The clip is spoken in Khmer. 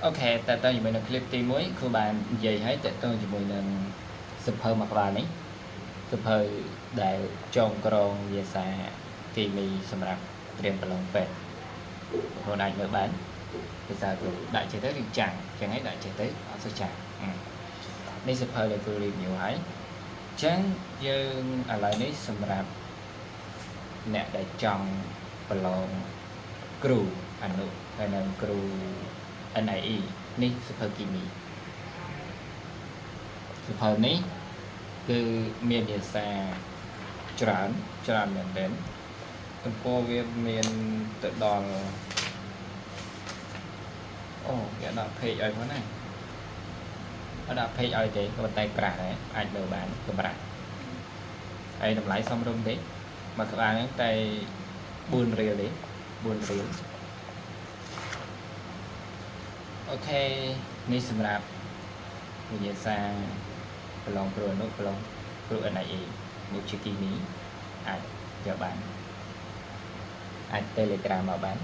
Ok តែតើជាមួយនឹង clip ទី1គ្រូបាននិយាយឲ្យតើតើជាមួយនឹងសភៅមួយក្បាលនេះសភៅដែលចងក្រងវាសាគីមីសម្រាប់ត្រៀមប្រឡងពេទ្យបងអាចមើលបានភាសាគ្រូដាក់ចេះទៅវាចាំងចឹងហើយដាក់ចេះទៅអត់សូវចាំងនេះសភៅដែលគ្រូ review ឲ្យចឹងយើងឥឡូវនេះសម្រាប់អ្នកដែលចង់ប្រឡងគ្រូអនុហើយនឹងគ្រូ NIE នេះសភៅគីមីសភៅនេះគឺមានភាសាច្រើនមែនទែនទំព័រវាមានទៅដល់អូគេដាក់ page ឲ្យផងណាអត់ដាក់ page ឲ្យទេប៉ុន្តែក្រាស់ដែរអាចមើលបានកម្រាស់ហើយតម្លៃសមរម្យទេមួយក្បាលហ្នឹងតែ4រៀលទេ4រៀលអូខេនេះសម្រាប់វិញ្ញាសាប្រឡងគ្រូអនុប្រឡងគ្រូ NIE មុខជាគីមីអាចយកបានអាច Telegram មកបាន